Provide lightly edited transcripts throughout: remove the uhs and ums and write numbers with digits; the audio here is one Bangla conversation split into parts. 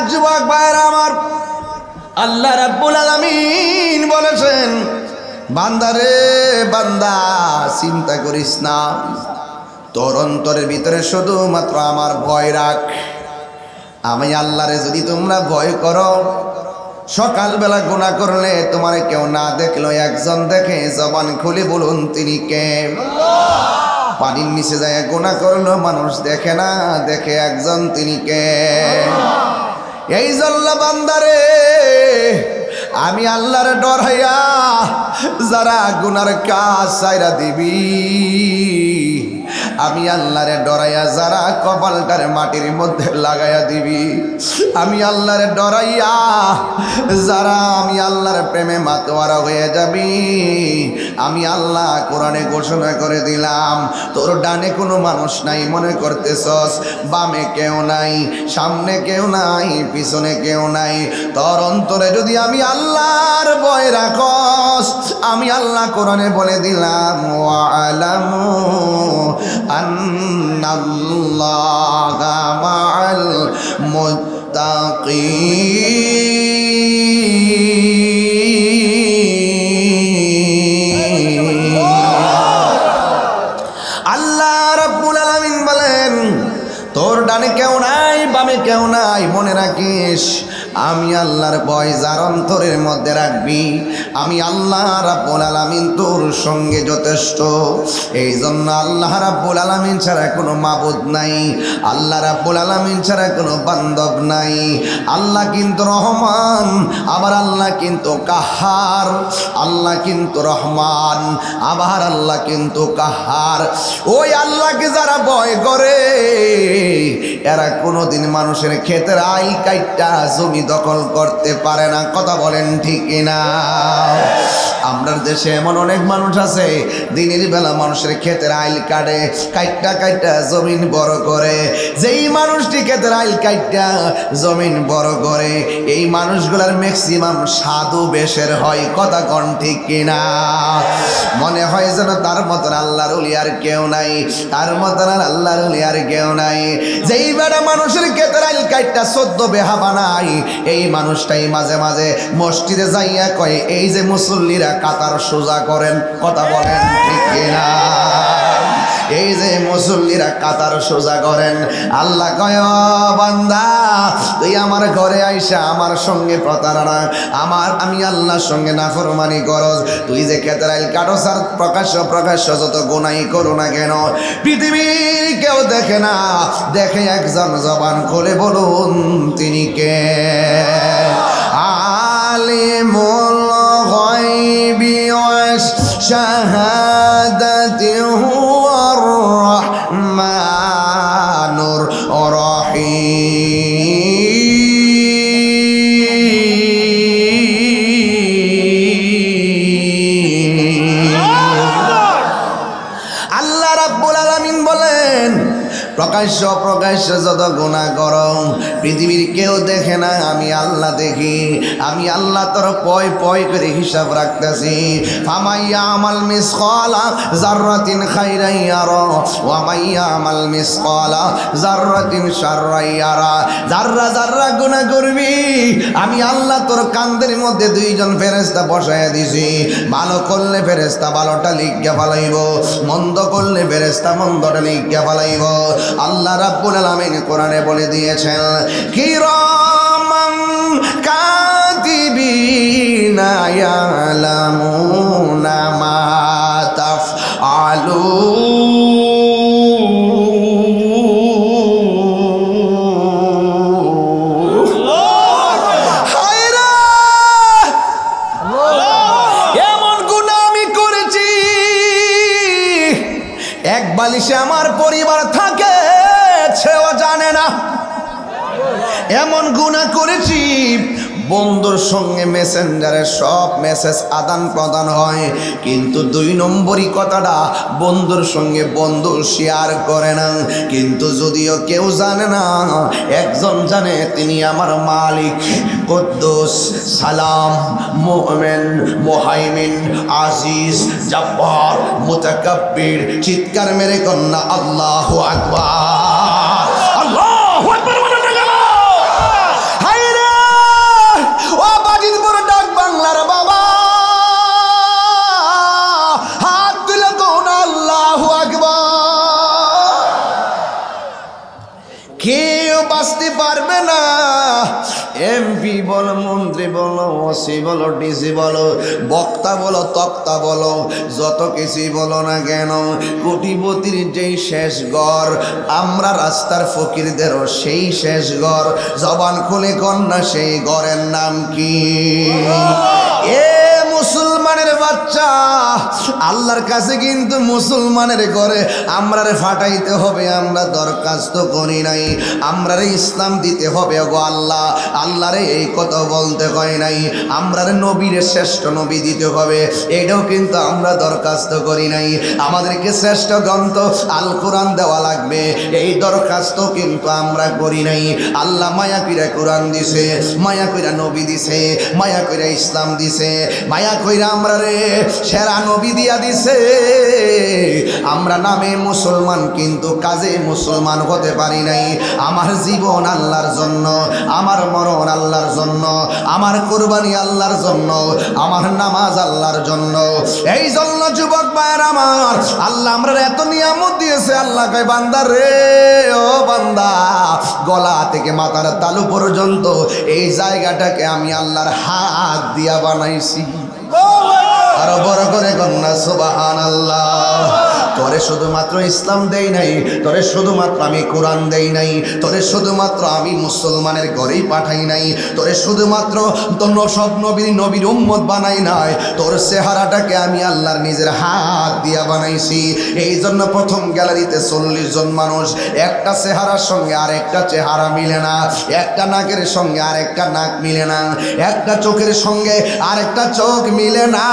যুবক ভাইরা আমার, আল্লাহ রাব্বুল আলামিন বলেছেন, বান্দারে বান্দা চিন্তা করিস না, তোর অন্তরের ভিতরে শুধুমাত্র আমার ভয় রাখ। আমি আল্লাহরে যদি তোমরা ভয় করো, সকালবেলা গুনাহ করলে তোমার কেউ না দেখলো একজন দেখে, জবান খুলে বলুন তিনি কে? পানির নিচে যায় গুনাহ করলো, মানুষ দেখে না, দেখে একজন, তিনি কে? এই জন্য বান্দারে আমি আল্লাহর ডরাইয়া যারা গুনার কাজ ছাইরা দিবি, আমি আল্লাহরে ডরাইয়া যারা কপালটারে মাটির মধ্যে লাগাইয়া দিবি, আমি আল্লাহরে ডরাইয়া যারা আমি আল্লাহর প্রেমে মাতোয়ারা হয়ে যাবি, আমি আল্লাহ কোরআনে ঘোষণা করে দিলাম, তোর ডানে কোনো মানুষ নাই মনে করতেছস, বামে কেউ নাই, সামনে কেউ নাই, পিছনে কেউ নাই, তোর অন্তরে যদি আমি আল্লাহর ভয় রাখস, আমি আল্লাহ কোরআনে বলে দিলাম, ওয়ালামু আন্নাল্লাহা মাআল মুত্তাকিন। আল্লাহ রাব্বুল আলামিন বলেন, তোর ডানে কেউ নাই, বামে কেউ নাই, মনে রাখিস আমি আল্লাহর ভয় যার অন্তরের মধ্যে রাখবি, আমি আল্লাহ রাব্বুল আলামিন তোর সঙ্গে যথেষ্ট। এই জন্য আল্লাহ রাব্বুল আলামিন ছাড়া কোনো মাবুদ নাই, আল্লাহ রাব্বুল আলামিন ছাড়া কোনো বান্ধব নাই। আল্লাহ কিন্তু রহমান, আবার আল্লাহ কিন্তু কাহার, আল্লাহ কিন্তু রহমান, আবার আল্লাহ কিন্তু কাহার। ওই আল্লাহকে যারা ভয় করে এরা কোনোদিন মানুষের ক্ষেতের আইল কাইটটা জমি দখল করতে পারে না। কথা বলেন ঠিক কিনা? আমরা দেশে এমন অনেক মানুষ আছে দিনের বেলা মানুষের ক্ষেতের আইল কাটে, কাইটটা কাইটটা জমিন বড় করে। যেই মানুষটি ক্ষেতের আইল কাইটটা জমিন বড় করে, এই মানুষগুলার ম্যাক্সিমাম সাধু বেশের হয়। কথা কন ঠিক কিনা? মনে হয় যেন তার মতন আল্লাহর ওলি আর কেউ নাই, তার মতন আর আল্লাহর ওলি আর কেউ নাই। যেই বেড়া মানুষের ক্ষেতের আইল কাইটটা 14 বিঘা বানায়, এই মানুষটাই মাঝে মাঝে মসজিদে যাইয়া কয়, এই যে মুসল্লিরা কাতার সোজা করেন। কথা বলেন ঠিক কিনা? এই যে মুসল্লিরা কাতার সোজা করেন, আল্লাহ কয়, বান্দা তুই আমার ঘরে আইসা আমার সঙ্গে প্রতারণা, আমি আল্লাহর সঙ্গে নাফরমানি করস, তুই যে ক্ষেতের আইল কাটস আর প্রকাশ্য যত গুনাহ করো না কেন, পৃথিবীর কেউ দেখে না, দেখে একজন, জবান খুলে বলুন তিনি কে? আলিমুল গায়বি ওয়াশ শাহাদাতি হুয়ার রহমানুর রহিম। আল্লাহ রাব্বুল আলামিন বলেন, প্রকাশ্য যত গুনাহ করো পৃথিবীর কেউ দেখে না, আমি আল্লাহ দেখি। আমি আল্লাহ তোর পয় পয় করে হিসাব রাখতেছি। ফামাইয়া আমাল মিসকালা যাররাতিন খাইরান ইয়ারা ওয়া মাইয়া আমাল মিসকালা যাররাতিন শাররান ইয়ারা। যাররা যাররা গুনাহ করবি, আমি আল্লাহ তোর কান্দের মধ্যে 2 জন ফেরেশতা বসায়া দিছি। ভালো করলে ফেরেশতা ভালোটা লিখিয়া ফেলাইব, মন্দ করলে ফেরেশতা মন্দটা লিখিয়া ফেলাইব। আল্লাহ রাব্বুল আলামিন কোরআনে বলে দিয়েছেন, কিরামান কাতিবিনা ইয়ালামুনা মা তাফআলুন। হায়রে এমন গুনাহ আমি করেছি, এক বালিশে আমার পরিবার থাকে সেও জানে না। এমন গুনাহ করেছি, বন্ধুর সঙ্গে মেসেঞ্জারে সব মেসেজ আদান প্রদান হয়, কিন্তু 2 নম্বরই কথাটা বন্ধুর সঙ্গে বন্ধু শেয়ার করে না। কিন্তু যদিও কেউ জানে না, একজন জানে, তিনি আমার মালিক কুদ্দুস সালাম মুমিন মুহাইমিন আজিজ জব্বার মুতাকাব্বির। চিৎকার মেরে কন্যা আল্লাহু আকবার, আল্লাহু আকবার। বাঁচতে পারবে না। এমপি বলো, মন্ত্রী বলো, ওসি বলো, ডিসি বলো, বক্তা বলো, তক্তা বলো, যত কিছুই বলো না কেন, কোটিপতির যেই শেষ ঘর, আমরা রাস্তার ফকিরদেরও সেই শেষ ঘর। জবান খুলে কন্যা সেই ঘরের নাম কি? এ মুসলমানের বাচ্চা, আল্লাহর কাছে কিন্তু মুসলমানের ঘরে আমরারে ফাটাইতে হবে। আমরা দরখাস্ত করি নাই, আমরারে ইসলাম দিতে হবে গো আল্লাহ। আল্লাহরে এই কথা বলতে হয় নাই, আমরারে নবীর শ্রেষ্ঠ নবী দিতে হবে, এটাও কিন্তু আমরা দরখাস্ত করি নাই। আমাদেরকে শ্রেষ্ঠ গ্রন্থ আল কোরআন দেওয়া লাগবে, এই দরখাস্ত কিন্তু আমরা করি নাই। আল্লাহ মায়া কইরা কোরআন দিছে, মায়া কইরা নবী দিছে, মায়া কইরা ইসলাম দিছে, মায়া কইরা আমরা রে সেরা নবী দিয়া দিছে। আমরা নামে মুসলমান কিন্তু কাজে মুসলমান হতে পারি নাই। আমার জীবন আল্লাহর জন্য, আমার মরণ আল্লাহর জন্য, আমার কুরবানি আল্লাহর জন্য, আমার নামাজ আল্লাহর জন্য। এই জন্য যুবক ভাইয়ের আমার, আল্লাহ আমরা এত নিয়ামত দিয়েছে। আল্লাহ কয় বান্দা রে, ও বান্দা, গলা থেকে মাথার তালু পর্যন্ত এই জায়গাটাকে আমি আল্লাহর হাত দিয়া বানাইছি। আরো বড় করে কন্যা সুবহানাল্লাহ। তোরে শুধুমাত্র ইসলাম দেই নাই, তোরে শুধুমাত্র আমি কোরআন দেই নাই, তোরে শুধুমাত্র আমি মুসলমানের ঘরেই পাঠাই নাই, তোরে শুধুমাত্র সব নবীর উম্মত বানাই নাই, তোর চেহারাটাকে আমি আল্লাহর নিজের হাত দিয়া বানাইছি। এই জন্য প্রথম গ্যালারিতে 40 জন মানুষ, একটা চেহারার সঙ্গে আর একটা চেহারা মিলে না, একটা নাকের সঙ্গে আর একটা নাক মিলে না, একটা চোখের সঙ্গে আর একটা চোখ মিলে না।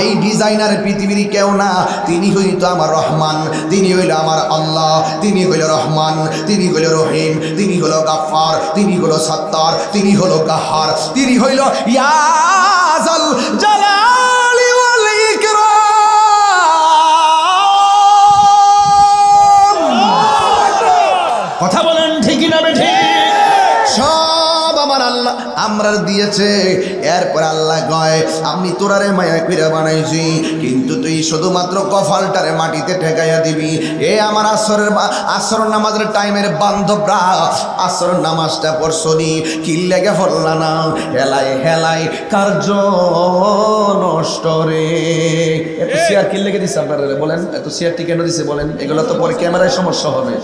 এই ডিজাইনার পৃথিবীর কেউ না, তিনি হইতো আমার রহমান, তিনি হইল আমার আল্লাহ, তিনি হইল রহমান, তিনি হইল রহিম, তিনি হলো গাফফার, তিনি হলো সত্তার, তিনি হলো কাহার, তিনি হইল ইয়াজাল জালালি ওয়াল ইকরাম। কথা বলেন ঠিক না বেঠিক? সব আমার আল্লাহ আমরা দিয়েছে। এরপর আল্লাহ কয় আমি তোরারে মায়া কইরা বানাইছি, কিন্তু তুই শুধুমাত্র কপালটারে মাটিতে ঠেকাইয়া দিবি। এ আমার আসর নামাজের টাইমের বান্ধবরা, আসর নামাজটা পড়ছনি, কি লেগে পড়লা না? হেলাই হেলাই কার্য নষ্ট রে। এত চেয়ার কি লেগে দিছে আপনারা বলেন? এত চেয়ারটি কেন দিছে বলেন? এগুলো তো পরে ক্যামেরায় সমস্যা হবে,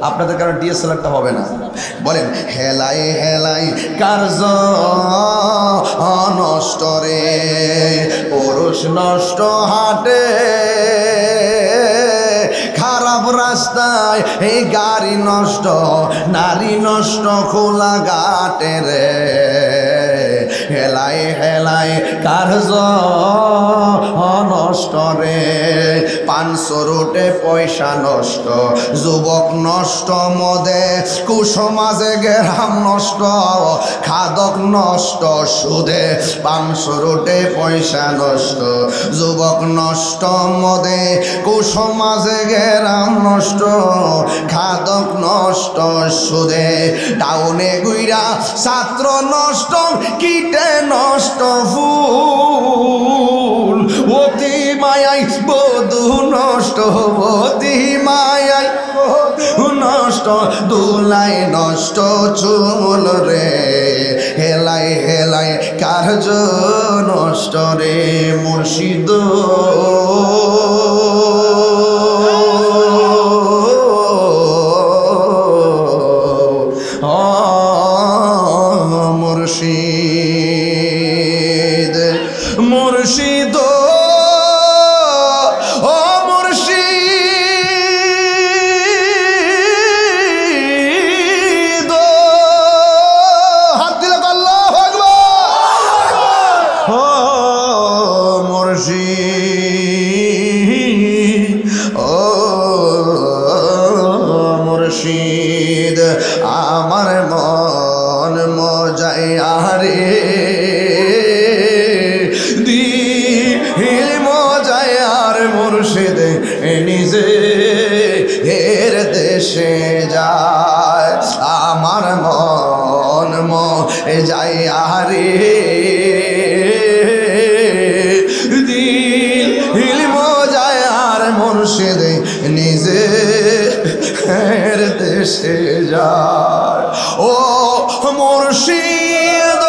আপনাদের কারণে ডিএসএলআরটা হবে না। বলেন হেলাই হেলাই কার্য নষ্ট রে, পুরুষ নষ্ট হাটে, খারাপ রাস্তায় এই গাড়ি নষ্ট, নারী নষ্ট খোলা ঘাটে রে। হেলাই হেলাই কার্য নষ্ট রে, 500 রুটে পয়সা নষ্ট, যুবক নষ্ট মদে, কুসমাজে গেরাম নষ্ট, খাদক নষ্ট সুদে। 500 রুটে পয়সা নষ্ট, যুবক নষ্ট মদে, কুসমাজে গেরাম নষ্ট, খাদক নষ্ট সুদে। টাউনে গুইরা ছাত্র নষ্ট, কীটে নষ্ট ফুল, অতি মায়াই বধূ নষ্ট, অতি মায়াই বধূ নষ্ট, দুলাই নষ্ট চুল রে। হেলাই হেলাই কার্য নষ্ট রে, মুর্শিদ মুর্শিদ মুর্শিদ ও মুর্শিদ, হাত দিলে আল্লাহু আকবার। ও মুর্শিদ, ও মুর্শিদ, আমার মন মজাইয়া রে, দিল মজায়ার মুর্শিদ নিজে এর দেশে যায়। আমার মন মজাইয়া রে, দিল মজায়ার মুর্শিদ নিজে এর দেশে দেশে যায়। ও মুর্শিদ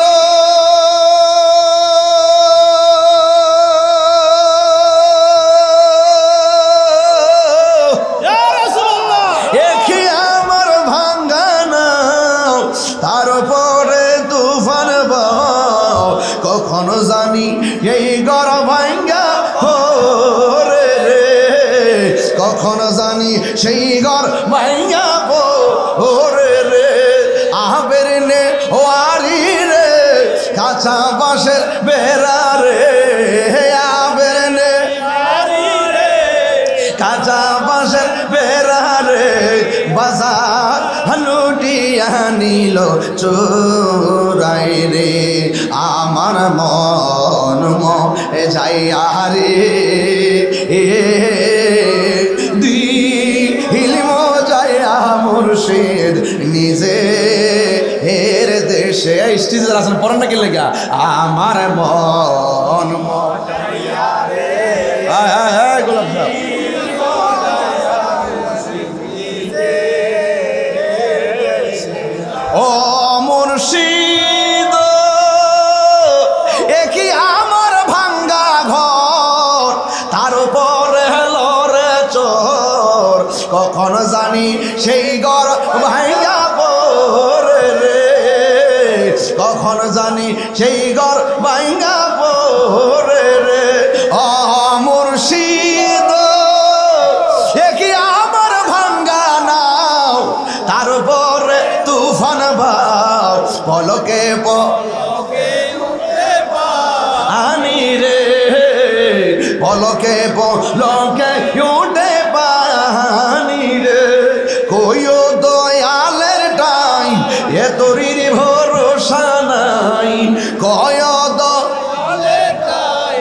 ইয়া রাসূলুল্লাহ, একই আমার ভাঙ্গানা তার উপরে তুফান বহ, কখনো জানি এই ঘর ভাঙ্গা রে রে, কখনো জানি সেই ঘর ভাঙ্গা রে রে। আবের নে ওয়ারি রে কাঁচা বাঁশের বেড়া রে, আবের নে কাঁচা বাঁশের বেড়া রে, বাজার লুটিয়া নিল চোরাই রে। আমার মন যাইয়া রে দিল যাইয়া মুর্শিদ নিজে এর দেশে। স্টিজের আছেন পড়েন না কি লেগা? আমার মন যাইয়া রে, গোলাপ সাহেব ও মুর্শিদ, একই আমার ভাঙ্গা ঘর তার উপরে লরে চোর, কখন জানি সেই ঘর ভাঙ্গা পড়ে রে, কখন জানি সেই ঘর ভাঙ্গা পড়ে রে। ও মুর্শিদ, একই আমার ভাঙ্গা নাও তার উপরে তুফান ভাও, পলকে আনি রে, পলকে পলকে উঠে পানি রে। কইও দয়ালের টাই এ তোরির ভরসা নাই, কয় দয়ালের টাই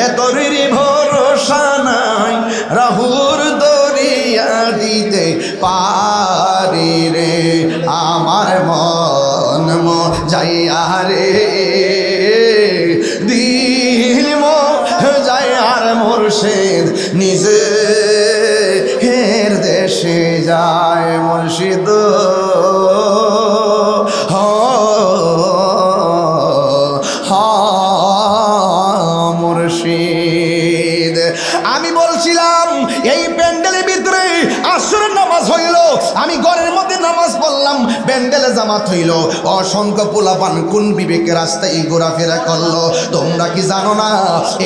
এ তোরির ভরসা নাই, রাহুর দরিয়া দিতে পারি রে। আমার মন যাইয়া রে দিল যাইয়ার মুর্শিদ নিজে হের দেশে যায়। মুর্শিদ মুর্শিদ, আমি বলছিলাম এই প্যান্ডেলের ভিতরে আসরের নামাজ হইল, আমি ঘরের মধ্যে নামাজ পড়লাম, প্যান্ডেলে জামাত হইল, অসংখ্য পোলাপান কোন বিবেকের রাস্তায় ঘোরাফেরা করলো। তোমরা কি জানো না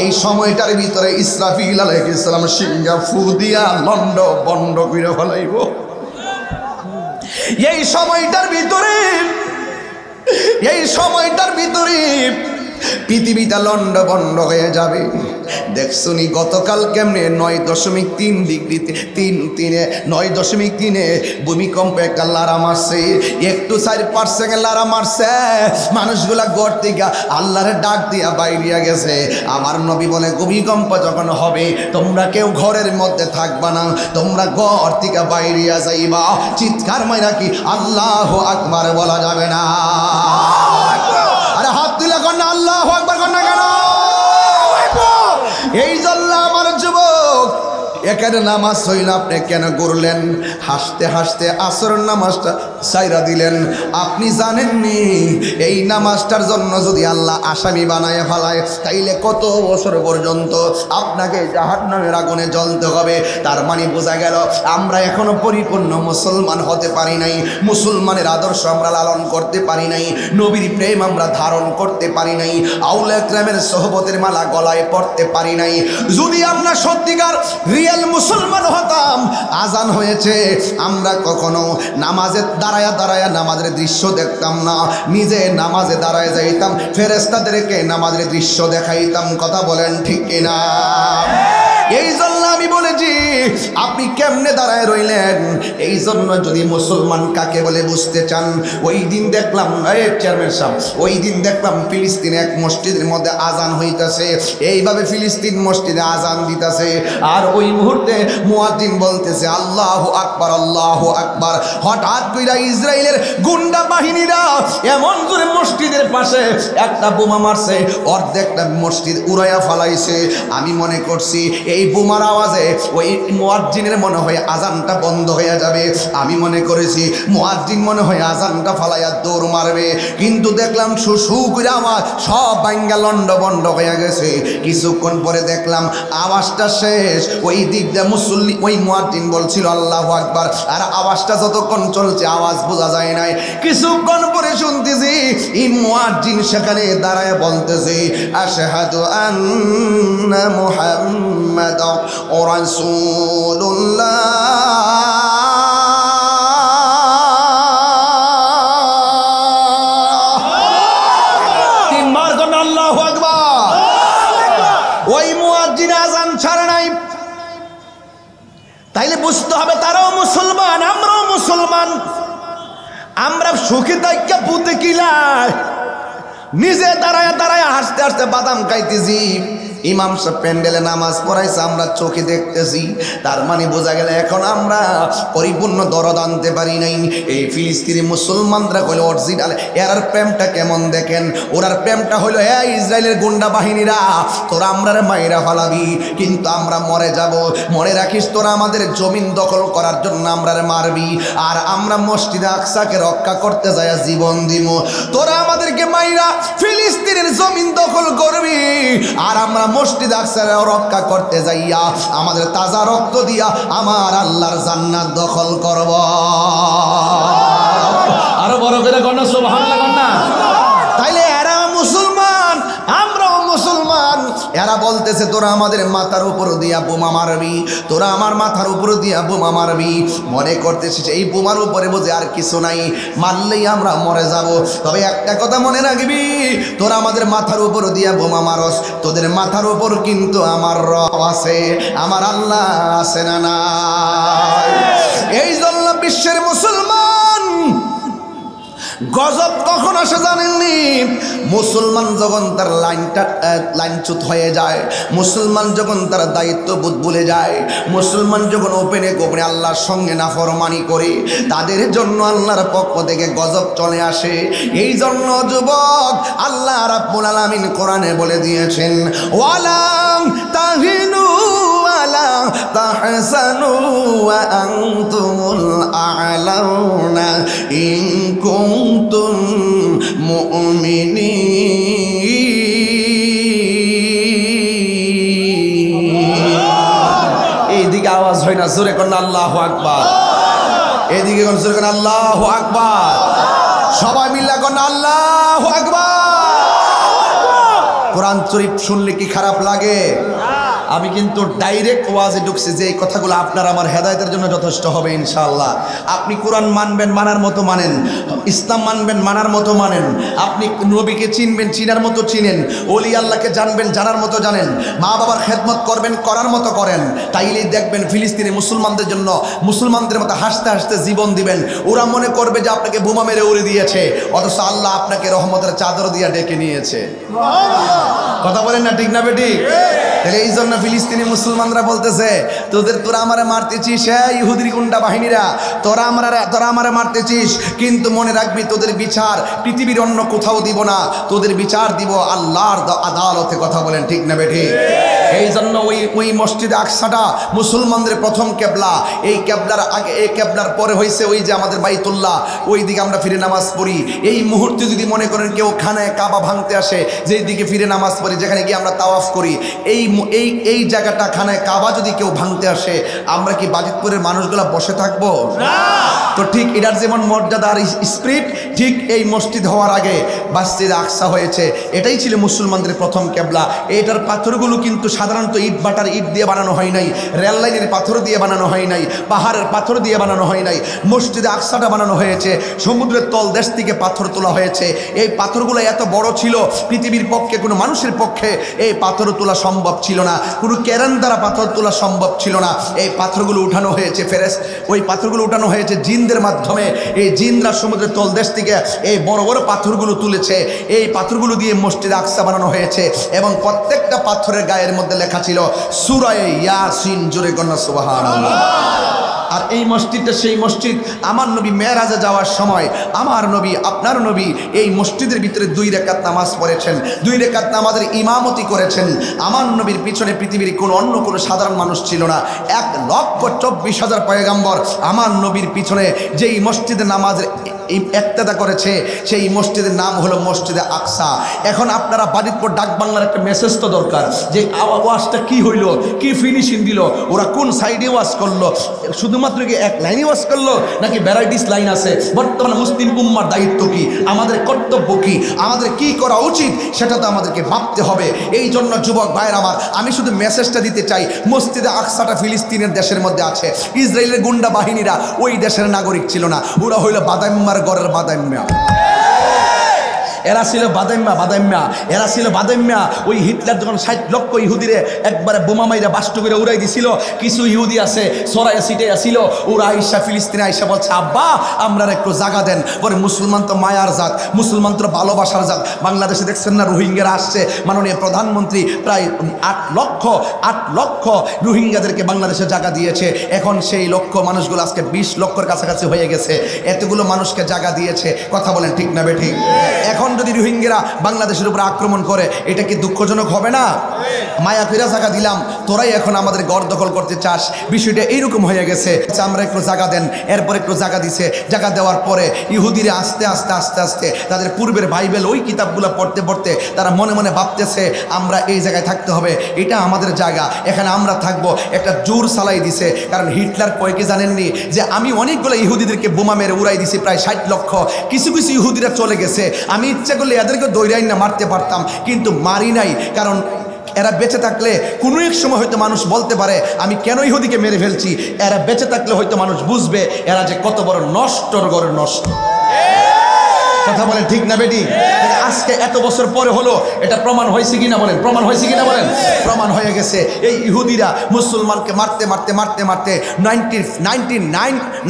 এই সময়টার ভিতরে ইসরাফিল আলাইহিস সালাম সিংহা ফু দিয়া লন্ড বন্ড করে ফেলাইব। এই সময়টার ভিতরে পৃথিবীটা লন্ড বন্ড হয়ে যাবে। দেখছুনি গতকাল কেমনে 9.3 ডিগ্রিতে 9.3 ভূমিকম্প একটা লারা মারছে, একটু 4% লারা মারছে, মানুষগুলা ঘর থেকে আল্লাহরে ডাক দিয়া বাইরিয়া গেছে। আমার নবী বলে ভূমিকম্প যখন হবে তোমরা কেউ ঘরের মধ্যে থাকবা না, তোমরা ঘর থেকে বাইরিয়া যাইবা। চিৎকার মাইরা কি আল্লাহু আকবার বলা যাবে না? আরে হাত তুলে কর না, আল্লাহু আকবার কর না কেন? এই জন্য আমার যুবক এখানে নামাজ হইল, আপনি কেন করলেন? হাসতে হাসতে আসরের নামাজটা সাইরা দিলেন। আপনি জানেননি এই নামাজটার জন্য যদি আল্লাহ আসামি বানায় ফেলায় তাইলে কত বছর পর্যন্ত আপনাকে জাহান্নামের আগুনে জ্বলতে হবে। তার মানে বোঝা গেল আমরা এখনো পরিপূর্ণ মুসলমান হতে পারি নাই, মুসলমানের আদর্শ আমরা লালন করতে পারি নাই, নবীর প্রেম আমরা ধারণ করতে পারি নাই, আউলিয়া কেরামের সোহবতের মালা গলায় পড়তে পারি নাই। যদি আমরা সত্যিকার রিয়েল মুসলমান হতাম, আজান হয়েছে আমরা কখনো নামাজে দাঁড়ায়া দাঁড়ায়া নামাজের দৃশ্য দেখতাম না, নিজে নামাজে দাঁড়ায় যাইতাম, ফেরেশতাদেরকে নামাজের দৃশ্য দেখাইতাম। কথা বলেন ঠিক কিনা? এই জন্য আমি বলেছি আপনি কেমনে দাঁড়ায় রইলেন। এই জন্য যদি মুসলমান কাকে বলে বুঝতে চান, ওই দিন দেখলাম চেয়ারম্যান সাহেব, ওই দিন দেখলাম ফিলিস্তিনে এক মসজিদের মধ্যে আজান হইতাছে, এইভাবে ফিলিস্তিন মসজিদে আজান দিতেছে, আর ওই মুহূর্তে মুয়াজ্জিন বলতেছে আল্লাহু আকবার আল্লাহু আকবার। হঠাৎ কইরা ইসরায়েলের গুন্ডা বাহিনীরা এমন করে মসজিদের পাশে একটা বোমা মারছে, অর্ধেকটা মসজিদ উড়াইয়া ফালাইছে। আমি মনে করছি এই এই বোমার আওয়াজে ওই মুয়াজ্জিনের মনে হয় আজানটা বন্ধ হয়ে যাবে। আমি মনে করেছি মুয়াজ্জিন মনে হয় আজানটা ফালাইয়া দৌড় মারবে, কিন্তু দেখলাম শু করে আওয়াজ সব ভাঙ্গা লন্ড বন্ড হয়ে গেছে। কিছুক্ষণ পরে দেখলাম আওয়াজটা শেষ। ওই দিক দিয়ে মুসল্লি ওই মুয়াজ্জিন বলছিল আল্লাহু আকবার, আর আওয়াজটা যতক্ষণ চলছে আওয়াজ বোঝা যায় নাই। কিছুক্ষণ পরে শুনতেছি এই মুয়াজ্জিন সেখানে দাঁড়ায় বলতেছে আশহাদু আন্না মুহাম্মাদার রাসূলুল্লাহ। তিনবার কোন আল্লাহু আকবার। ওই মুয়াজ্জিন আজান ছাড়ে নাই। তাইলে বুঝতে হবে তারাও মুসলমান, আমরাও মুসলমান। আমরা সুখী থাইকা পুঁতে কিলাই নিজে দাঁড়ায় দাঁড়ায় হাসতে হাসতে বাদাম খাইতেছি। ইমাম সাহেব প্যান্ডেলে নামাজ পড়াইছে, আমরা চোখে দেখতেছি। তার মানে বোঝা গেল এখন আমরা পরিপূর্ণ দরদ আনতে পারি নাই। এই ফিলিস্তিনি মুসলমানরা হলো অরিজিনাল। এরার প্রেমটা কেমন দেখেন, ওরার প্রেমটা হলো ইসরায়েলের গুন্ডা বাহিনীরা তোরা আমরার মায়েরা ফালাবি, কিন্তু আমরা মরে যাব। মনে রাখিস তোরা আমাদের জমিন দখল করার জন্য আমরার মারবি, আর আমরা মসজিদে আকসাকে রক্ষা করতে যাই জীবন দিব। তোরা আমাদেরকে মাইরা ফিলিস্তিনের জমিন দখল করবি, আর আমরা মসজিদ আকসার রক্ষা করতে যাইয়া আমাদের তাজা রক্ত দিয়া আমার আল্লাহর জান্নাত দখল করব। আরো বড় করে কন্যা সুবহানাল্লাহ কন্যা। তাইলে এরা মুসলমান, আমরাও মুসলমান। এরা বলতেছে তোরা আমাদের মাথার উপর দিয়া বোমা মারবি, তোরা আমার মাথার উপর দিয়া বোমা মারবি। মনে করতেছিস এই বোমার উপরে বোঝে আর কিছু নাই, মারলেই আমরা মরে যাব। তবে একটা কথা মনে রাখবি, তোরা আমাদের মাথার উপর দিয়া বোমা মারস, তোদের মাথার উপর কিন্তু আমার রব আছে, আমার আল্লাহ আছে না নাই? এই জন্য বিশ্বের মুসলমান গজব কখন আসে জানেননি? মুসলমান যখন তার লাইনচ্যুত হয়ে যায়, মুসলমান যখন তার দায়িত্ববোধ ভুলে যায়, মুসলমান যখন ওপেনে গোপনে আল্লাহর সঙ্গে নাফরমানি করে, তাদের জন্য আল্লাহর পক্ষ থেকে গজব চলে আসে। এই জন্য যুবক আল্লাহ রাব্বুল আলামিন কোরআনে বলে দিয়েছেন ওয়ালাম তাহিনু ওয়ালা তাহসানু ওয়া আনতুমুল আ'লাউনা ইন কুনতুম মুমিনিন। এইদিকে আওয়াজ হয় না, জোরে কোন আল্লাহু আকবার। এদিকে কোন জোরে কোন আল্লাহু আকবার। সবাই মিলে কোন আল্লাহু আকবার। কোরআন শরীফ শুনলে কি খারাপ লাগে? আমি কিন্তু ডাইরেক্ট ওয়াজে ঢুকছি যে এই কথাগুলো আপনার আমার হেদায়েতের জন্য যথেষ্ট হবে ইনশাআল্লাহ। আপনি কোরআন মানবেন, মানার মতো মানেন, ইসলাম মানবেন, মানার মতো মানেন, আপনি নবীকে চিনবেন, চিনার মতো চিনেন, ওলি আল্লাহকে জানবেন, জানার মতো জানেন, মা বাবার খেদমত করবেন, করার মতো করেন। তাইলেই দেখবেন ফিলিস্তিনি মুসলমানদের জন্য মুসলমানদের মতো হাসতে হাসতে জীবন দিবেন। ওরা মনে করবে যে আপনাকে বোমা মেরে উড়ে দিয়েছে, অথচ আল্লাহ আপনাকে রহমতের চাদর দিয়া ডেকে নিয়েছে। কথা বলেন না, ঠিক না বেটি? তাহলে এই জন্য ফিলিস্তিনি মুসলমানরা বলতেছে তোরা আমারে মারতেছিস, ইহুদির গুন্ডা বাহিনীরা, তোরা আমারে মারতেছিস, কিন্তু মনে রাখবি তোদের বিচার পৃথিবীর অন্য কোথাও দিব না, তোদের বিচার দিব আল্লাহর আদালতে। কথা বলেন ঠিক না বেটি? এই জন্য ওই মসজিদে আকসাটা মুসলমানদের প্রথম কেবলা। এই কেবলার আগে, এই কেবলার পরে হয়েছে ওই যে আমাদের বাইতুল্লাহ, ওই দিকে আমরা ফিরে নামাজ পড়ি। এই মুহূর্তে যদি মনে করেন কেউ খানায় কাবা ভাঙতে আসে, যেই দিকে ফিরে নামাজ পড়ি, যেখানে গিয়ে আমরা তাওয়াফ করি, এই জায়গাটা খানায় কাবা যদি কেউ ভাঙতে আসে, আমরা কি বাজিতপুরের মানুষগুলা বসে থাকবো? তো ঠিক এটার যেমন মর্যাদার স্পিরিট, ঠিক এই মসজিদ হওয়ার আগে মসজিদে আকসা হয়েছে। এটাই ছিল মুসলমানদের প্রথম কেবলা। এটার পাথরগুলো কিন্তু সাধারণত ইট বাটার ইট দিয়ে বানানো হয় নাই, রেল লাইনের পাথর দিয়ে বানানো হয় নাই, পাহাড়ের পাথর দিয়ে বানানো হয় নাই। মসজিদে আকসাটা বানানো হয়েছে সমুদ্রের তল দেশ থেকে পাথর তোলা হয়েছে। এই পাথরগুলো এত বড় ছিল, পৃথিবীর পক্ষে কোনো মানুষের পক্ষে এই পাথর তোলা সম্ভব ছিল না, কোনো কেরান দ্বারা পাথর তোলা সম্ভব ছিল না। এই পাথরগুলো উঠানো হয়েছে ওই পাথরগুলো উঠানো হয়েছে জিনদের মাধ্যমে। এই জিনরা সমুদ্রের তল দেশ থেকে এই বড় বড় পাথরগুলো তুলেছে। এই পাথরগুলো দিয়ে মসজিদ আকসা বানানো হয়েছে, এবং প্রত্যেকটা পাথরের গায়ের মধ্যে লেখা ছিল সূরা ইয়াসিন। জোরে কন্যা সুবহানাল্লাহ। আর এই মসজিদটা সেই মসজিদ, আমার নবী মেরাজে যাওয়ার সময় আমার নবী আপনার নবী এই মসজিদের ভিতরে 2 রাকাত নামাজ পড়েছেন, 2 রাকাত নামাজের ইমামতি করেছেন। আমার নবীর পিছনে পৃথিবীর অন্য কোনো সাধারণ মানুষ ছিল না। 1,24,000 পয়গম্বর আমার নবীর পিছনে যেই মসজিদে নামাজের ইক্তেদা করেছে সেই মসজিদের নাম হলো মসজিদে আকসা। এখন আপনারা বাড়ির পর ডাক বাংলার একটা মেসেজ তো দরকার, যে ওয়াজটা কি হইল, কি ফিনিশিং দিল, ওরা কোন সাইডে ওয়াজ করলো, শুধুমাত্র কি এক লাইনে ওয়াজ করলো নাকি ভ্যারাইটিস লাইন আছে। বর্তমানে মুসলিম উম্মার দায়িত্ব কি, আমাদের কর্তব্য কি, আমাদের কি করা উচিত সেটা তো আমাদেরকে ভাবতে হবে। এই জন্য যুবক ভাইয়ের আমার, আমি শুধু মেসেজটা দিতে চাই, মসজিদে আকসাটা ফিলিস্তিনের দেশের মধ্যে আছে। ইসরায়েলের গুন্ডা বাহিনীরা ওই দেশের নাগরিক ছিল না, ওরা হইল বাদাম্মার ঘরের বাদাম্মা। এরা ছিল বাদাম্মা, এরা ছিল বাদাম্মা। ওই হিটলার যখন 60 লক্ষ ইহুদিরে একবারে বোমা মাইরা বাষ্ট করে উড়াই দিছিল, কিছু ইহুদি আছে সরাইয়া সিটে আসিল, ওরা আইসা ফিলিস্তিনে আইসা বলছে আব্বা আমরা একটু জায়গা দেন। পরে মুসলমান তো মায়ার জাত, মুসলমান তো ভালোবাসার জাত। বাংলাদেশে দেখছেন না রোহিঙ্গারা আসছে, মাননীয় প্রধানমন্ত্রী প্রায় 8 লক্ষ রোহিঙ্গাদেরকে বাংলাদেশে জায়গা দিয়েছে। এখন সেই লক্ষ মানুষগুলো আজকে 20 লক্ষের কাছাকাছি হয়ে গেছে। এতগুলো মানুষকে জায়গা দিয়েছে, কথা বলেন ঠিক না বেঠিক? এখন যদি রোহিঙ্গারা বাংলাদেশের উপর আক্রমণ করে এটা কি দুঃখজনক হবে না? মায়া ফিরা জায়গা দিলাম, তোরাই এখন আমাদের গড় দখল করতে চাস, বিষয়টা এইরকম হয়ে গেছে। আমরা একটু জায়গা দেন, এরপর একটু জায়গা দিছে। জায়গা দেওয়ার পরে ইহুদিরা আস্তে আস্তে তাদের পূর্বের বাইবেল ওই কিতাবগুলো পড়তে তারা মনে মনে ভাবতেছে আমরা এই জায়গায় থাকতে হবে, এটা আমাদের জায়গা, এখানে আমরা থাকবো। একটা জোর চালাই দিছে। কারণ হিটলার কয় কি জানেননি, যে আমি অনেকগুলো ইহুদিদেরকে বোমা মেরে উড়াই দিছি, প্রায় 60 লক্ষ। কিছু ইহুদিরা চলে গেছে, আমি ইচ্ছা করলে এদেরকে দৈরাই না মারতে পারতাম, কিন্তু মারি নাই। কারণ এরা বেঁচে থাকলে কোনো এক সময় হয়তো মানুষ বলতে পারে আমি কেন ইহুদিকে মেরে ফেলছি। এরা বেঁচে থাকলে হয়তো মানুষ বুঝবে এরা যে কত বড় নষ্টর ঘরে নষ্ট। কথা বলেন ঠিক না বেটি? আজকে এত বছর পরে হলো, এটা প্রমাণ হয়েছে কিনা বলেন, প্রমাণ হয়েছে কিনা বলেন? প্রমাণ হয়ে গেছে। এই ইহুদিরা মুসলমানকে মারতে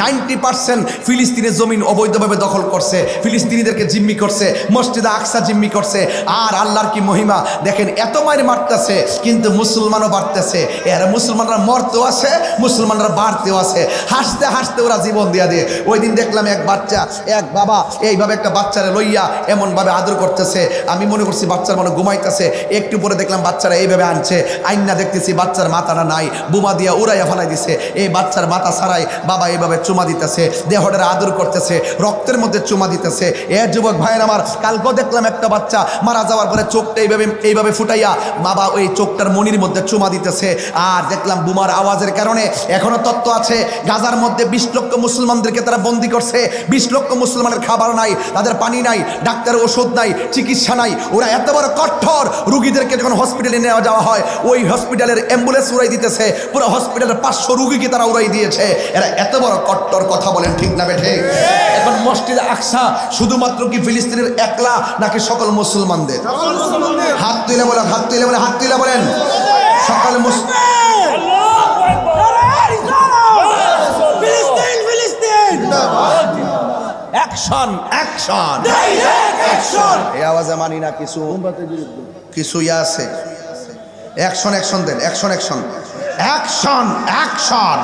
90% ফিলিস্তিনের জমিন অবৈধভাবে দখল করছে, ফিলিস্তিনিদেরকে জিম্মি করছে, মসজিদে আকসা জিম্মি করছে। আর আল্লাহর কি মহিমা দেখেন, এত মায়ের মারতেছে কিন্তু মুসলমানও বাড়তেছে। এরা মুসলমানরা মরতেও আছে, মুসলমানরা বাড়তেও আছে। হাসতে ওরা জীবন দিয়া দিয়ে। ওই দিন দেখলাম এক বাবা এইভাবে একটা বাচ্চারা লইয়া এমনভাবে আদর করতেছে, আমি মনে করছি বাচ্চার মনে ঘুমাইতেছে। একটু পরে দেখলাম বাচ্চারা এইভাবে আনছে, আইনা দেখতেছি বাচ্চার মাথাটা নাই, বোমা দিয়া উড়াইয়া ফেলাই দিছে। এই বাচ্চার মাথা ছাড়াই বাবা এইভাবে চুমা দিতেছে, দেহটার আদর করতেছে, রক্তের মধ্যে চুমা দিতেছে। যুবক ভাইয়ের আমার, কালকেও দেখলাম একটা বাচ্চা মারা যাওয়ার পরে চোখটা এইভাবে ফুটাইয়া বাবা ওই চোখটার মনির মধ্যে চুমা দিতেছে। আর দেখলাম বোমার আওয়াজের কারণে এখনো তত্ত্ব আছে, গাজার মধ্যে 20 লক্ষ মুসলমানদেরকে তারা বন্দী করছে। 20 লক্ষ মুসলমানের খাবার নাই, তাদের পানি নাই, ডাক্তারের ওষুধ নাই, চিকিৎসা নাই। ওরা এত বড় কঠোর, রুগীদেরকে যখন হসপিটালে নেওয়া যাওয়া হয় ওই হসপিটালের অ্যাম্বুলেন্স উড়াই দিতেছে, পুরো হসপিটালের 500 রুগীকে তারা উড়াই দিয়েছে। এরা এত বড় কঠোর, কথা বলেন ঠিক না বেঠে? এখন মসজিদে আকসা শুধুমাত্র কি ফিলিস্তিনের একলা নাকি সকল মুসলমানদের? হাত তুলে বলেন, সকল মুসলিম। অ্যাকশন, এই আওয়াজে মানি না কিছু আছে। অ্যাকশন দেন, অ্যাকশন।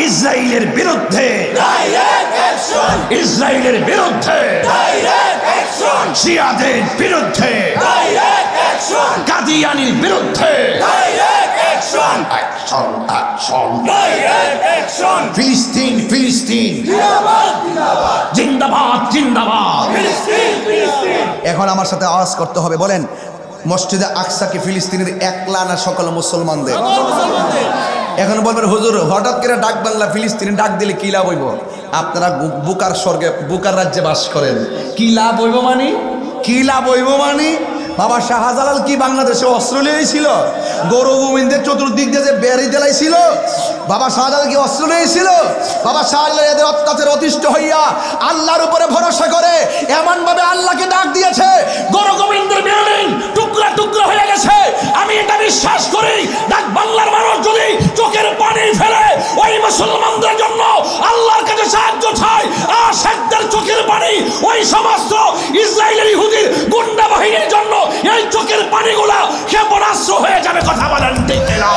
ইসরায়েলের বিরুদ্ধে, শিয়াদের বিরুদ্ধে, কাদিয়ানির বিরুদ্ধে ফিলিস্তিন জিন্দাবাদ। এখন আমার সাথে আওয়াজ করতে হবে, বলেন মসজিদে আকসা কি ফিলিস্তিনের একলা না সকল মুসলমানদের? এখন বলবেন হুজুর হঠাৎ করে ডাক বাংলা ফিলিস্তিনে ডাক দিলে কি লাভ হইব? আপনারা বুকার স্বর্গে, বুকার রাজ্যে বাস করেন, কি লাভ হইব মানে? বাবা শাহজালাল কি বাংলাদেশে অস্ত্র নিয়েছিল? গৌর গোবিন্দের চতুর্দিক দিয়ে যে বেড়ি দেলাইছিল, বাবা শাহজালাল কি অস্ত্র নিয়েছিল? বাবা শাহজালাল এদের অত্যাচারে অতিষ্ঠ হইয়া আল্লাহর উপরে ভরসা করে এমনভাবে আল্লাহকে ডাক দিয়েছে, গৌর গোবিন্দের বিল্ডিং টুকরা হয়ে গেছে। আমি এটা বিশ্বাস করি, ডাক বাংলার মানুষ যদি চোখের পানি ফেলে ওই মুসলমানদের জন্য আল্লাহর কাছে সাহায্য চায়, আর শেখদের চোখের পানি ওই সমস্ত ইসরায়েলের ইহুদির গুন্ডা বাহিনীর জন্য এই চোখের পানিগুলা ক্ষেপণাস্ত্র হয়ে যাবে। কথা বলেন ঠিক না?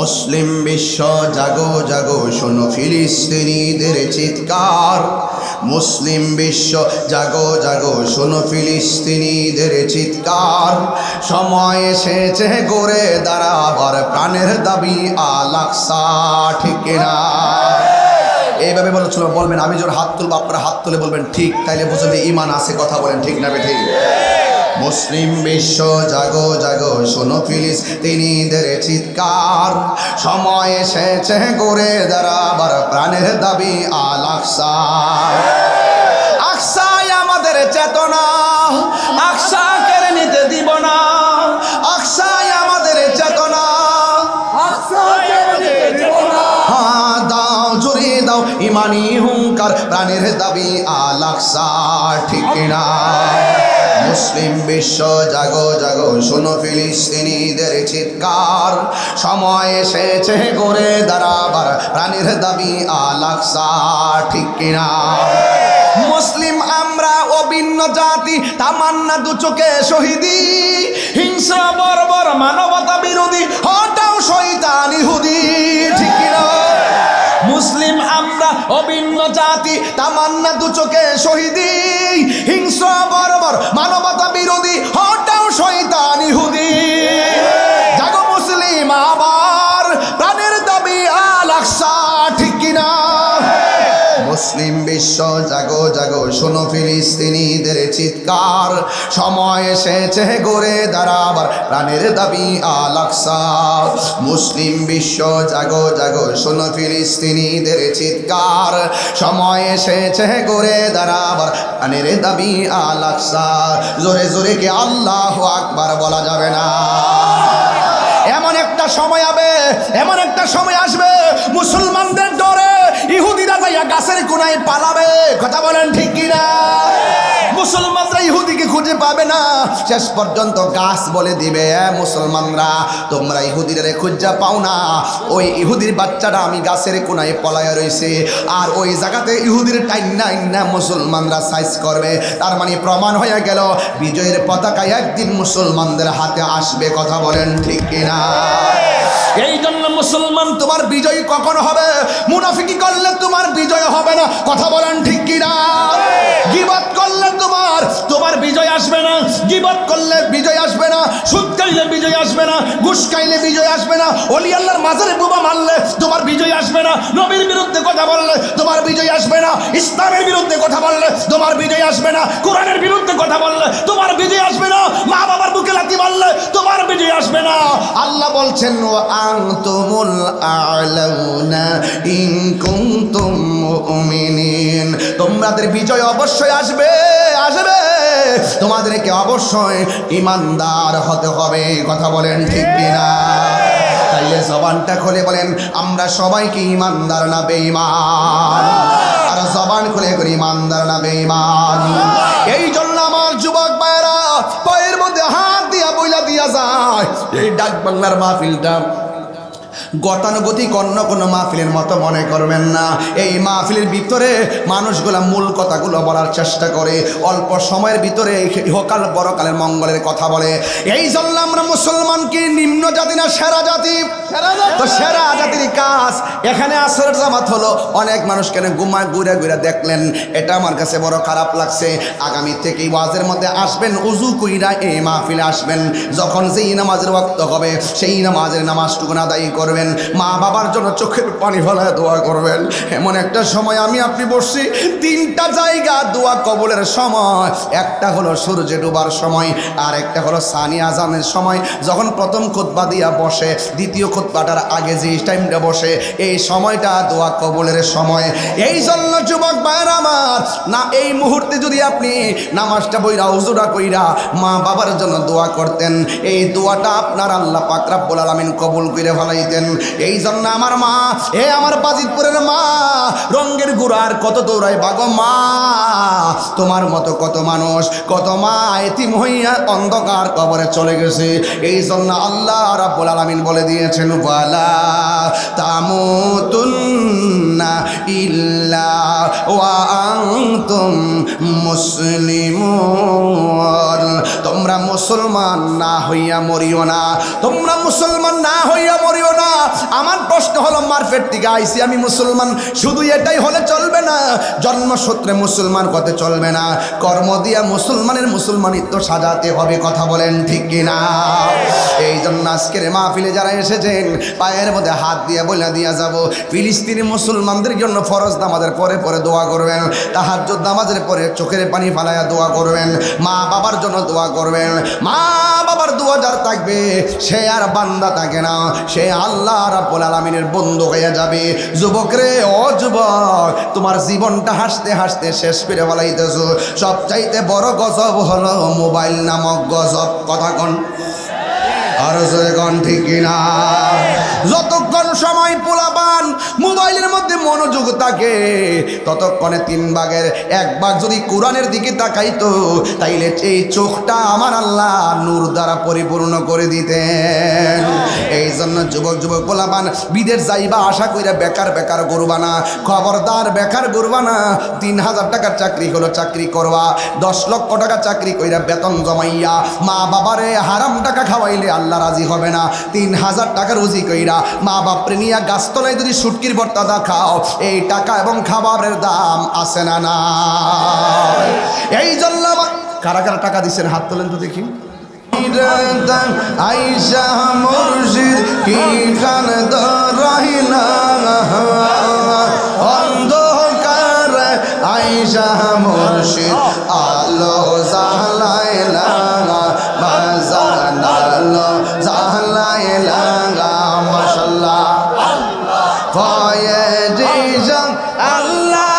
মুসলিম বিশ্ব জাগো জাগো শোনো ফিলিস্তিনিদের চিৎকার, মুসলিম বিশ্ব জাগো জাগো শোনো ফিলিস্তিনিদের চিৎকার, সময় এসেছে গড়ে দাঁড়াবার প্রাণের দাবি আল আকসা, ঠিক কিনা? এইভাবে বলেছিল, বলবেন আমি যখন হাত তুলবো আপনারা হাত তুলে বলবেন ঠিক, তাইলে বুঝবে ঈমান আছে, কথা বলেন ঠিক না ঠিক? মুসলিম বিশ্ব জাগো জাগো শোনো ফিলিস্তিনিদের চিৎকার, সময় এসেছে গড়ে দাঁড়াবার প্রাণের দাবি আল আকসা। আকসাই আমাদের চেতনা, আকসা কেড়ে নিতে দিব না, আকসাই আমাদের চেতনা, দাও জুড়ে দাও ইমানি হুঙ্কার, প্রাণের দাবি আল আকসা, ঠিক কিনা? মুসলিম বিশ্ব জাগো জাগো শোনো ফিলিস্তিনিদের চিৎকার, সময় এসেছে গড়ে দাঁড়াবার প্রাণের দাবি আল আকসা, ঠিক কিনা? মুসলিম আমরা অভিন্ন জাতি, তামান্না দু চোখে শহীদি, হিংস্র বর্বর মানবতা বিরোধী, হটাও শয়তান ইহুদি, ঠিক কিনা? মুসলিম আমরা অভিন্ন জাতি, তামান্না দু চোখে শহীদি, হিংস্র বর্বর মানবতা বিরোধী, হটাও শয়তান ইহুদি। জাগো মুসলিম আবার প্রাণের দাবি আল আকসা, ঠিক কিনা? মুসলিম বিশ্ব জাগো জাগো শোনো ফিলিস্তিনিদের চিৎকার, সময় এসেছে গড়ে দাঁড়াবার প্রাণের দাবি আল আকসা। মুসলিম বিশ্ব জাগো জাগো শোনো ফিলিস্তিনিদের চিৎকার, সময় এসেছে গড়ে দাঁড়াবার প্রাণের দাবি আল আকসা। জোরে জোরে কি আল্লাহু আকবার বলা যাবে না? এমন একটা সময় হবে, এমন একটা সময় আসবে, মুসলমানদের ডরে ইহুদিরা যাইয়া গাছের কোনায় পালাবে, কথা বলেন ঠিক কিনা? মুসলমানরা ইহুদিকে খুঁজে পাবে না, শেষ পর্যন্ত গাছ বলে দিবে, মুসলমানরা তোমরা ইহুদিরা খুঁজা পাও না, ওই ইহুদির বাচ্চাটা আমি গাছের কোনায় পলায়া রয়েছে, আর ওই জায়গাতে ইহুদির টাইনা মুসলমানরা সাইজ করবে। তার মানে প্রমাণ হয়ে গেল বিজয়ের পতাকা একদিন মুসলমানদের হাতে আসবে, কথা বলেন ঠিক কিনা? এই জন্য মুসলমান তোমার বিজয় কখন হবে? মুনাফিকি করলে তোমার বিজয় হবে না, কথা বলেন ঠিক কিনা? গীবত করলে তোমার বিজয় আসবে না, গীবত করলে বিজয় আসবে না, সুদ খাইলে বিজয় আসবে না, ঘুষ খাইলে বিজয় আসবে না, ওলি আল্লাহর মাজারে বোমা মারলে তোমার বিজয় আসবে না, নবীর বিরুদ্ধে কথা বললে তোমার বিজয় আসবে না, ইসলামের বিরুদ্ধে কথা বললে তোমার বিজয় আসবে না, কোরআনের বিরুদ্ধে কথা বললে তোমার বিজয় আসবে না, মা বাবার বুকে লাথি মারলে তোমার বিজয় আসবে না। আল্লাহ বলছেন আনতুমুল আ'লাউনা ইন কুনতুম মুমিনিন, তোমাদের বিজয় অবশ্যই আসবে, আসবে, তোমাদেরকে অবশ্যই ঈমানদার হতে হবে, কথা বলেন ঠিক কিনা? তাইলে জবানটা খুলে বলেন আমরা সবাই কি ঈমানদার না বেঈমান? আর জবান খুলে করে ঈমানদার না বেঈমান? এই জন্য আমার যুবক ভাইরা পায়ের মধ্যে হাত দিয়া বইলা দিয়া যায়, এই ডাক বাংলার মাহফিলটা গতানুগতিক অন্য কোনো মাহফিলের মতো মনে করবেন না। এই মাহফিলের ভিতরে মানুষগুলা মূল কথাগুলো বলার চেষ্টা করে, অল্প সময়ের ভিতরে ইহকাল পরকালের মঙ্গলের কথা বলে। এই জন্য আমরা মুসলমানকে নিম্ন জাতি না সেরা জাতি, তো সেরা জাতির কাজ এখানে আসরের জামাত হলো, অনেক মানুষ কেন ঘুরে ঘুরে দেখলেন, এটা আমার কাছে বড় খারাপ লাগছে। আগামী থেকে ওয়াজের মধ্যে আসবেন, উজু কইরা এই মাহফিলে আসবেন, যখন যেই নামাজের ওয়াক্ত হবে সেই নামাজের নামাজটুকু আদায় করবেন, মা বাবার জন্য চোখের পানি ফেলায় দোয়া করবেন। এমন একটা সময় আমি আপনি বসছি, তিনটা জায়গা দোয়া কবুলের সময়, একটা হলো সূর্য ডোবার সময়, আর একটা হলো সানি আজানের সময়, যখন প্রথম খুতবা দিয়া বসে, দ্বিতীয় খুতবাটার আগে যে টাইমটা বসে, এই সময়টা দোয়া কবুলের সময়। এই জন্য যুবক ভাইরা আমার, না এই মুহূর্তে যদি আপনি নামাজটা বইরা উজুরা কইরা মা বাবার জন্য দোয়া করতেন, এই দোয়াটা আপনার আল্লাহ পাক রব্বুল আলামিন কবুল করে ফেলাইতেন। এই জন্য আমার মা, এ আমার বাজিতপুরের মা, রঙ্গের গুড়ার কত দৌড়ায় বাগো মা, তোমার মতো কত মানুষ, কত মা এতিম হইয়া অন্ধকার কবরে চলে গেছে। এই জন্য আল্লাহ রাব্বুল আলামিন বলে দিয়েছেন, ওয়ালা তামুতুন্না ইল্লা ওয়া আনতুম মুসলিমুন, তোমরা মুসলমান না হইয়া মরিও না, তোমরা মুসলমান না হইয়া মরিও না, আমার প্রশ্ন হলো, মারফেট থেকে আইসি আমি মুসলমান, শুধু এটাই হলে চলবে না, জন্মসূত্রে মুসলমান হতে চলবে না, কর্ম দিয়া মুসলমানিত্ব সাজাতে হবে। কথা বলেন ঠিক কিনা? এই জন্য আজকের মাহফিলে যারা এসেছেন পায়ের মধ্যে হাত দিয়ে বলে দিয়া যাব, ফিলিস্তিনি মুসলমানদের জন্য ফরজ নামাজের পরে পরে দোয়া করবেন, তাহাজ্জুদ নামাজের পরে চোখের পানি ফালায়া দোয়া করবেন, মা বাবার জন্য দোয়া করবেন। মা বাবার দোয়া যার থাকবে সে আর বান্দা থাকে না, সে আল্লাহ রাব্বুল আলামিনের বন্ধু হয়ে যাবে। যুবক রে, ও যুবক, তোমার জীবনটা হাসতে হাসতে শেষ করে বলাইতেছো। সবচাইতে বড় গজব হলো মোবাইল নামক গজব। কথা কোন আর কোন ঠিক কিনা? যতক্ষণ সময় পোলাপান মোবাইলের মধ্যে মনোযোগ থাকে, ততক্ষণে 3 ভাগের 1 ভাগ যদি কোরআনের দিকে তাকাইতো, তাইলে এই চোখটা আমার আল্লাহ নূর দ্বারা পরিপূর্ণ করে দিতেন। এই জন্য যুবক পোলাপান বিদেশ যাইবা আশা কইরা বেকার করবা না, খবরদার বেকার করবা না। 3000 টাকার চাকরি হলো, চাকরি করবা। 10 লক্ষ টাকা চাকরি কইরা বেতন জমাইয়া মা বাবারে হারাম টাকা খাওয়াইলে আল্লাহ রাজি হবে না। 3000 টাকা রুজি কইরা মা বাপরে নিয়া গাছতলায় যদি শুটকির ভর্তা দা খাও, এই টাকা এবং খাবারের দাম আছে না না? এই জন্য কারা কারা টাকা দিচ্ছেন হাত তোলেন তো দেখি। আইসা মুর্শিদ কি খান রহিলা অন্ধকার, আইসা মুর্শিদ আলো জালাইলা, বাজান আলো জালাইলা। মাশাআল্লাহ ফয়েজি জান আল্লাহ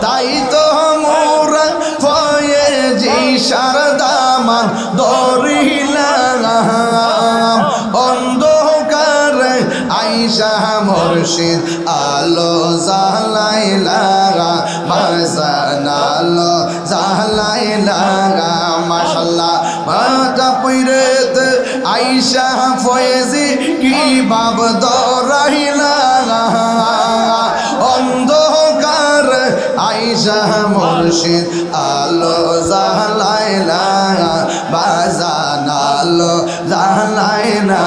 তাই তো মোরা ফয়েজি শারদামান দরিলাম, অন্ধকার আইসা মুর্শিদ আলো জালাইলা, বাজান আলো জালাইলা। মাশাআল্লাহ মাতা পইরেত আইসা ফয়েজি কি বাব দরাইলা, অন্ধকার আইসা মুর্শিদ আলো জালাইলা, বাজান আলো জালাইলা।